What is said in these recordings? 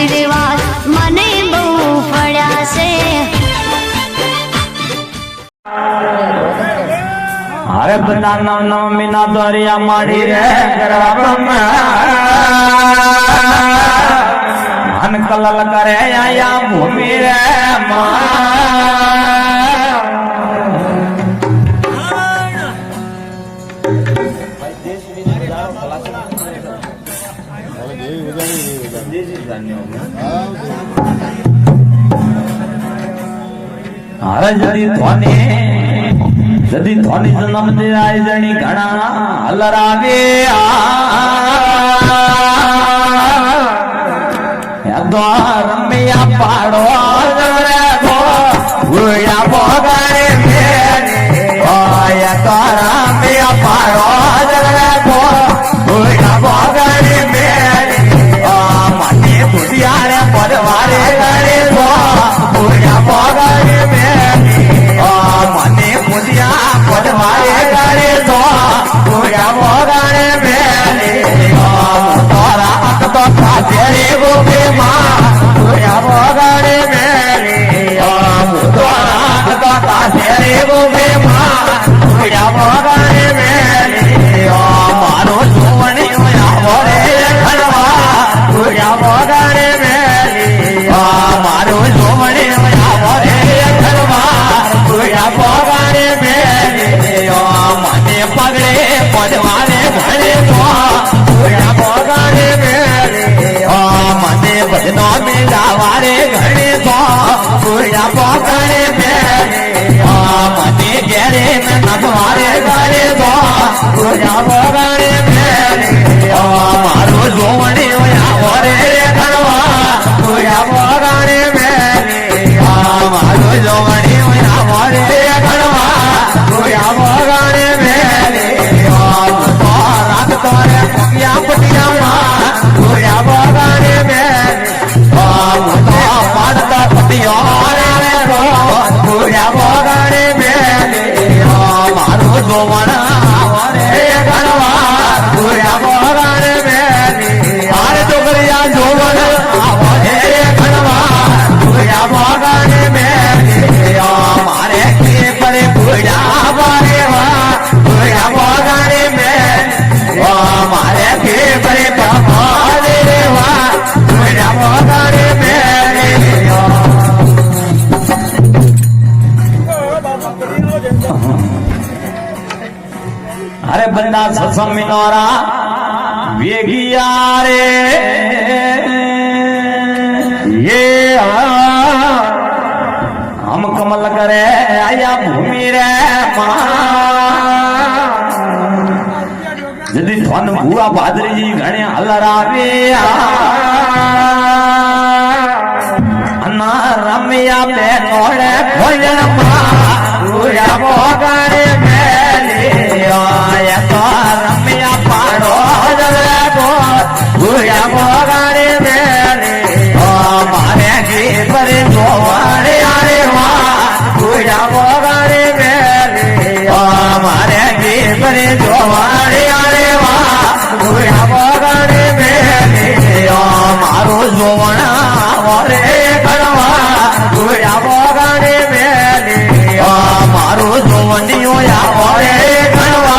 આશીર્વાદ મને બહુ પડ્યા છે. અરે બધા નવ મહિના દરિયા માડી રે મન કલલ કરે આયા ભૂમિ રે અરે જદી ધોની જન્મ દે આઈ જણી ઘણા હલરાવે રમૈયા પાડો ભૂયા ભોગાડે રમૈયા પાડો ભૂયા ભોગાડે મને ભૂતિયારે પરવારે ગણે ભૂયા ભોગાડે મને ભૂતિયા પરવારે ગણે ભૂયા ભોગાડે તોરા તો ખાતે રે ગોપે માં ભૂયા ભોગાડે તોરા તો ખાતે રે ગોપે માં ભૂયા ભોગાડે મારો જોવણી આવો રે ઘણવા ભૂયા ભોગાડે મારો જોવણી આવો રે ઘણવા ભૂયા ભોગાડે મને પગડે પડવાને ઘરે ભૂયા ભોગાડે મને ભજનો મેળાવારે ઘરે ભૂયા ભોગાડે મને ઘેરે નગવારે ઘરે ભૂયા ભોગાડે મારો જોવણી આવો રે ઘણવા ભૂયા ભોગાડે મારો જોવણી આવો રે ઘણવા ભૂયા ભોગાડે રાખતો રે પટિયા પટિયામાં ભૂયા ભોગાડે પાડતા પટિયા રે ભૂયા ભોગાડે મારો જોવણ આવો રે ઘણવા ભૂયા ભોગાડે મારે છોકરિયા જોવણ આવો રે ઘણવા ભૂયા ભોગાડે મારે કે પરે ભૂયા વારે ભૂયા ભોગાડે મારે કે પરે ભગવાને ભૂયા ભોગાડે અરે બંદા સત્સંગ મિનોરા વેગિયા રે ये हम कमल करे आया भूमि रे जदी धन भूआ भादरी जी घणे हलरावे अन्ना रमैया पे नोड़े खोजण भूया भोगाड़े आया तो रमैया पाड़ो भूया भोगाड़े मारे गे परे गोवाड़े आरे भूया भोगाड़े मारे गे परे गोवाड़े आरे भूया भोगाड़े मारो जोवण रे घणवा भूया भोगाड़े मारो जोवनियो आવો रे घणवा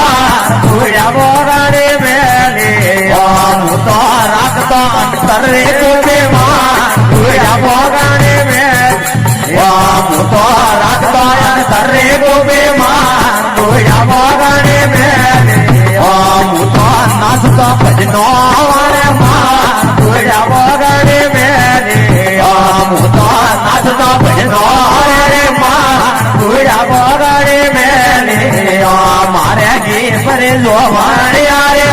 भूया भोगाड़े હું તો રાખતો અંતર રે ગોપે ભૂયા ભોગાડે હું તો રાખતો અંતર રે ગોપે ભૂયા ભોગાડે હું તો નાચતો ભજનો વારે ભૂયા ભોગાડે હું તો નાચતો ભજનો રે ભૂયા ભોગાડે મારે ઘી પરે જોવાણે આરે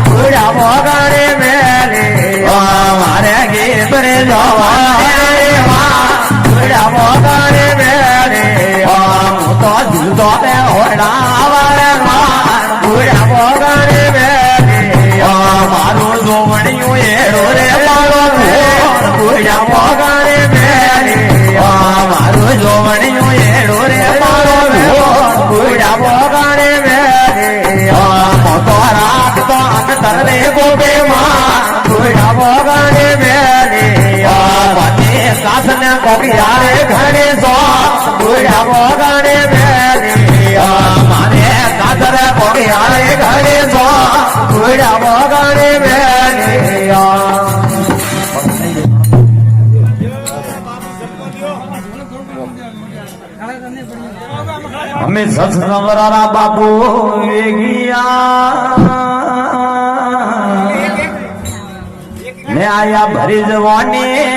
ભૂયા ભોગાડે મારે ઘી પરે જોવાણે ભૂયા ભોગાડે હું તો જુદો હોડા વારે ભૂયા ભોગાડે મારું જોવણિયું એડો રે મારો ભૂયા ભોગાડે મારું જોવણિયું એડો રે મારો ભૂયા ભોગાડે મોતો રાખતો અંતર રે ગોપે ભૂયા ભોગાડે કાસને કોકિયારે ઘરે સો ભૂલ્યા વગણે મેલિયા મારે કાસરે કોકિયારે ઘરે સો ભૂલ્યા વગણે મેલિયા અમે સસનવરા બાપુ વેગિયા ને આયા ભરી જવાની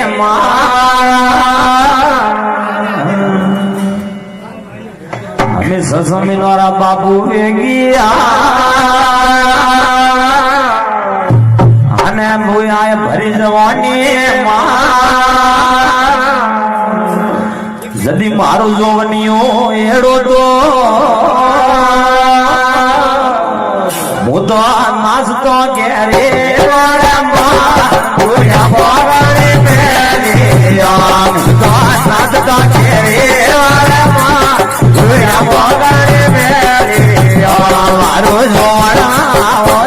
અમે સસમીનવારા બાપુ વેગિયા અને ભૂયા ભરી જવાની જદી મારું જોવનિયો એડો તો હું તો નાચતો ઘેરે નાચતો ઘેરે મારું જોવા